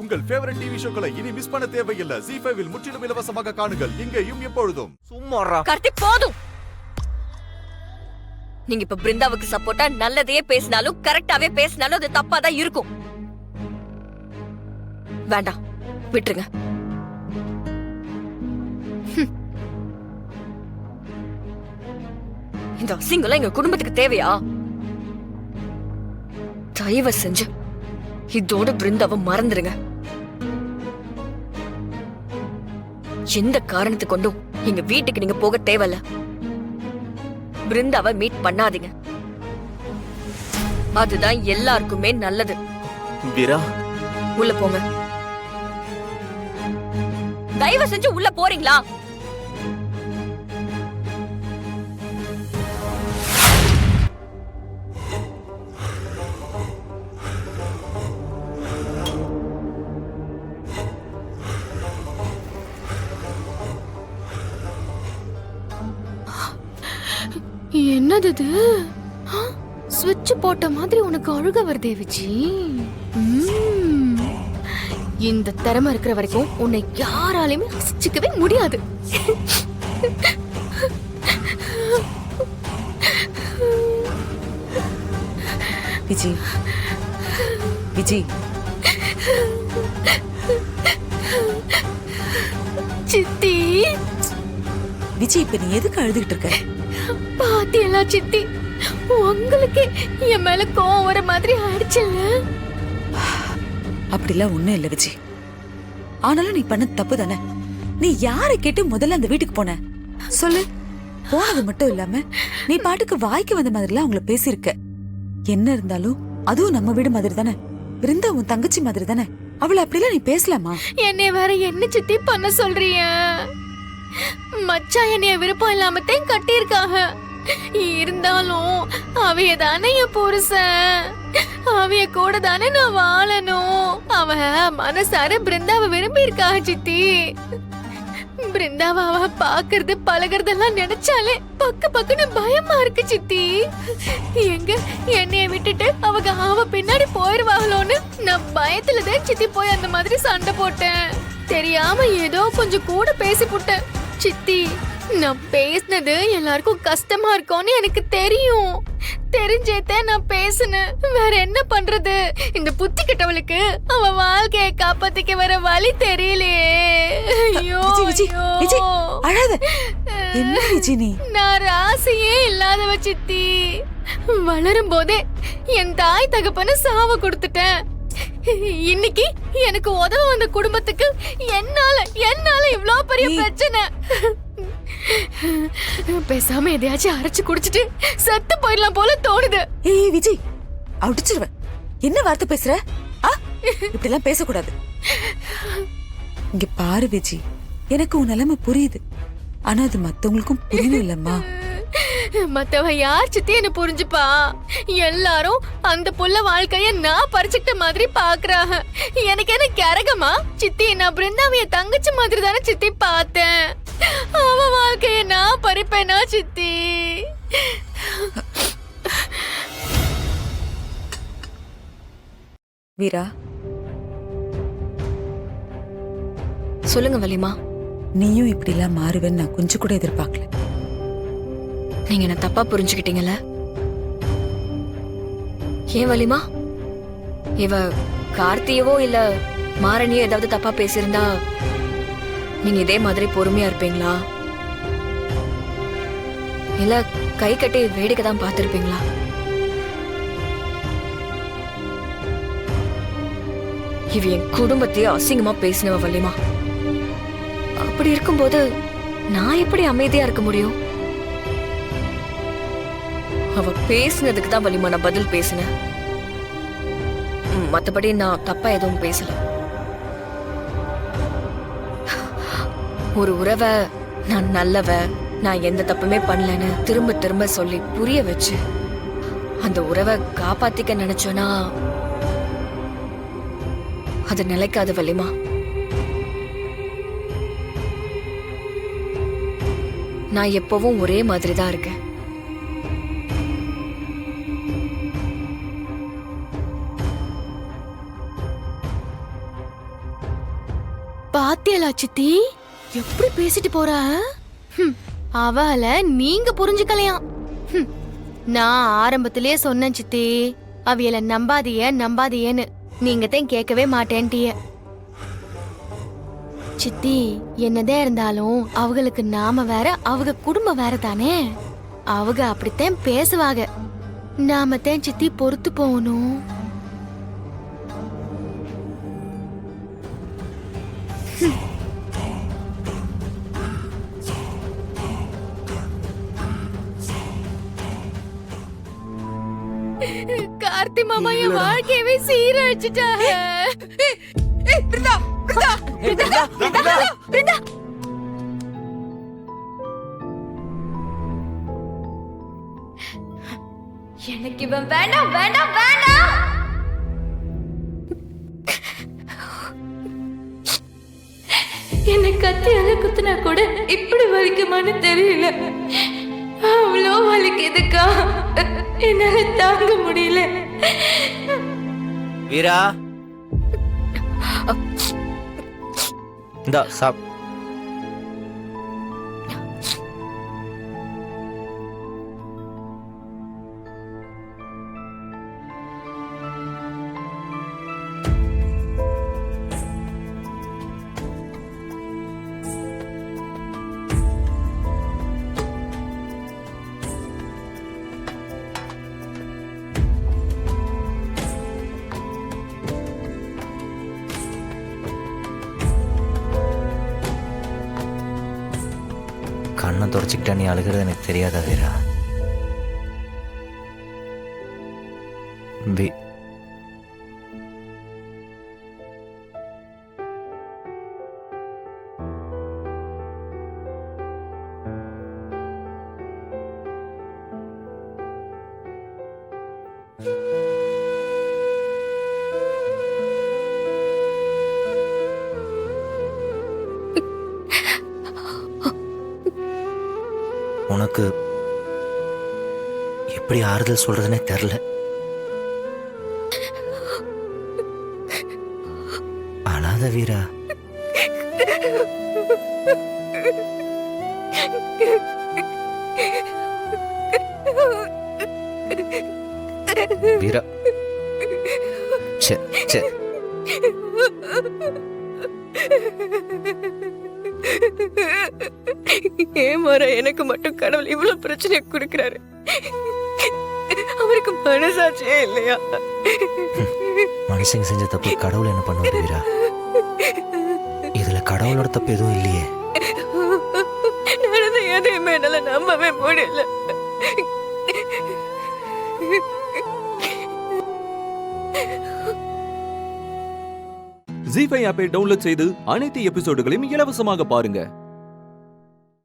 உங்கள் favourite TV ஷோக்களை இனி miss பண்ண தேவையில்லை. ZEE5 இல் முற்றிலும் இலவசமாக காணுங்கள். இங்கேயும் எப்பொழுதும். சும்மாறா கார்த்திக் போதும். நீங்க இப்ப பிருந்தாவுக்கு சப்போர்ட்டா நல்லதையே பேசினாலும் கரெக்டாவே பேசினாலும் அது தப்பா தான் இருக்கும். வேண்டாம், விட்டுருங்க. இந்த அசிங்கம்லாம் எங்க குடும்பத்துக்கு தேவையா? தயவு செஞ்சு இதோட பிருந்தாவை மறந்துருங்க. எந்த காரணத்தை கொண்டும் எங்க வீட்டுக்கு நீங்க போக தேவையில்ல. பிருந்தாவை மீட் பண்ணாதீங்க. அதுதான் எல்லாருக்குமே நல்லது. வீரா, உள்ள போங்க. தயவு செஞ்சு உள்ள போறீங்களா? என்னது இது? ஸ்விட்ச் போட்ட மாதிரி உனக்கு அழுக வருதே விஜி. இந்த திறமை இருக்கிற வரைக்கும் உன்னை யாராலையுமே ரசிச்சுக்கவே முடியாது. விஜி, விஜி, சித்தி. விஜி, இப்ப நீ எதுக்கு அழுதுகிட்டு இருக்க? பாத்தியலா சித்தி, உங்களுக்கு என் மேல கோவம் வர மாதிரி ஆயிடுச்சுல்ல? அப்படிலாம் ஒண்ணும் இல்ல விஜி. ஆனாலும் நீ பண்ண தப்பு தானே. நீ யாரை கேட்டு முதல்ல அந்த வீட்டுக்கு போன சொல்லு. போனது மட்டும் இல்லாம நீ பாட்டுக்கு வாய்க்கு வந்த மாதிரிலாம் அவங்கள பேசியிருக்க. என்ன இருந்தாலும் அதுவும் நம்ம வீடு மாதிரி தானே. பிருந்தா உன் தங்கச்சி மாதிரி தானே. அவளை அப்படிலாம் நீ பேசலாமா? என்னை வேற என்ன சித்தி பண்ண சொல்றீங்க? மச்சான் என்னைய விருப்பம் இல்லாமத்தையும் கட்டியிருக்காங்க. இருந்தாலும் அவைய தானே என் புருஷன். அவைய கூட தானே நான் வாழணும். அவ மனசார பிருந்தாவை விரும்பி இருக்கா சித்தி. பிருந்தாவை அவ பாக்குறது பழகிறதெல்லாம் நினைச்சாலே பக்கு பக்குன்னு பயமா இருக்கு சித்தி. எங்க என்னைய விட்டுட்டு அவங்க அவ பின்னாடி போயிருவாங்களோன்னு நான் பயத்துலதான் சித்தி போய் அந்த மாதிரி சண்டை போட்டேன். தெரியாம ஏதோ கொஞ்சம் கூட பேசி போட்டேன் சித்தி. நான் பேசினது எல்லாருக்கும் கஷ்டமா இருக்கும்னு எனக்கு தெரியும். தெரிஞ்சேத்தே நான் பேசினேன். வேற என்ன பண்றது? இந்த புத்தி கெட்டவளுக்கு அவ வாழ்க்கையை காப்பாத்திக்க வர வழி தெரியலையே. ஐயோ, அழாத. என்ன விஜி நீ? நான் ராசியே இல்லாதவ சித்தி. வளரும் போதே என் தாய் தகப்பன சாவ கொடுத்துட்டேன். இன்னைக்கு எனக்கு உதவ வந்த குடும்பத்துக்கு என்னால இவ்ளோ பெரிய பிரச்சனை. பேசாம எதையாச்சும் அரைச்சு குடிச்சிட்டு செத்து போயிடலாம் போல தோணுது. ஏய் விஜய், அடிச்சிருவேன். என்ன வார்த்தை பேசுற? இப்படி எல்லாம் பேசக்கூடாது. இங்க பாரு விஜய், எனக்கு உன் நிலைமை புரியுது. ஆனா அது மத்தவங்களுக்கும் புரியணும் இல்லம்மா. மத்தவ யார் சித்தி என்ன புரிஞ்சுப்பா? எல்லாரும் அந்த புள்ள வாழ்க்கைய நான் பறிச்சுக்கிட்ட மாதிரி பாக்குறாங்க. எனக்கு என்ன கரகமா சித்தி? நான் பிருந்தாவிய தங்கச்சி மாதிரி தானே சித்தி பார்த்தேன். அவ வாழ்க்கைய நான் பறிப்பேனா சித்தி? வீரா, சொல்லுங்க வலிமா. நீயும் இப்படி எல்லாம் மாறுவேன்னு நான் கொஞ்சம் கூட எதிர்பார்க்கல. நீங்க என்ன தப்பா புரிஞ்சுக்கிட்டீங்கல்ல? ஏன் வலிமா? இவ கார்த்தியவோ இல்ல மாரணியோ ஏதாவது தப்பா பேசியிருந்தா நீங்க இதே மாதிரி பொறுமையா இருப்பீங்களா? இல்ல கை கட்டி வேடிக்கை தான் பார்த்திருப்பீங்களா? இவ என் குடும்பத்தையே அசிங்கமா பேசினவ வலிமா. அப்படி இருக்கும்போது நான் எப்படி அமைதியா இருக்க முடியும்? அவ பேசினதுக்கு தான் வலிமா நான் பதில் பேசினேன். மத்தபடி நான் தப்பா எதுவும் பேசல. ஒரு உறவை நான் நல்லவ, நான் எந்த தப்புமே பண்ணலன்னு திரும்ப திரும்ப சொல்லி புரிய வச்சு அந்த உறவை காப்பாத்திக்க நினைச்சோன்னா அது நிலைக்காது வலிமா. நான் எப்பவும் ஒரே மாதிரி தான் இருக்கேன். பாத்தியலா சித்தி எப்படி பேசிட்டு போறா? அவள நீங்க புரிஞ்சுக்கலையாம். நான் ஆரம்பத்திலேயே சொன்னேன் சித்தி, அவியல நம்பாதியேன்னு. நீங்க தான் கேட்கவே மாட்டேன்ட்டிய. சித்தி, என்னதான் இருந்தாலும் அவங்களுக்கு நாம வேற, அவங்க குடும்பம் வேற தானே. அவங்க அப்படித்தான் பேசுவாங்க. நாம தான் சித்தி பொறுத்து போகணும். கார்த்தி மாமா என் வாழ்க்கையவே சீரழிச்சிட்டாங்க. எனக்கு இவன் வேண்டாம் வேண்டாம் வேண்டாம். என்னை கத்தியால குத்துனா கூட இப்படி வலிக்குமான்னு தெரியல. அவ்வளோ வலிக்குதுக்கா, என்னால தாங்க முடியல. வீரா, இந்தா சாப். கண்ணை தொடச்சிக்கிட்டா நீ அழுகிறது எனக்கு தெரியாதா வீரா? உனக்கு எப்படி ஆறுதல் சொல்றதுன்னே தெரியல. அழாத வீரா. வீரா, சரி சரி. ஏன் மாறா எனக்கு மட்டும் கடவுள் இவ்வளவு பிரச்சனை கொடுக்கிறாரு? அவருக்கு மனசாட்சியே இல்லையா? மனுஷங்க செஞ்ச தப்பு கடவுள் என்ன பண்ணுவாரு வீரா? இதுல கடவுளோட தப்பு எதுவும் இல்லையே. நடந்த எதையுமே என்னால நம்பவே முடியல. ஜீ5 ஆப்பை டவுன்லோட் செய்து அனைத்து எபிசோடுகளையும் இலவசமாக பாருங்க.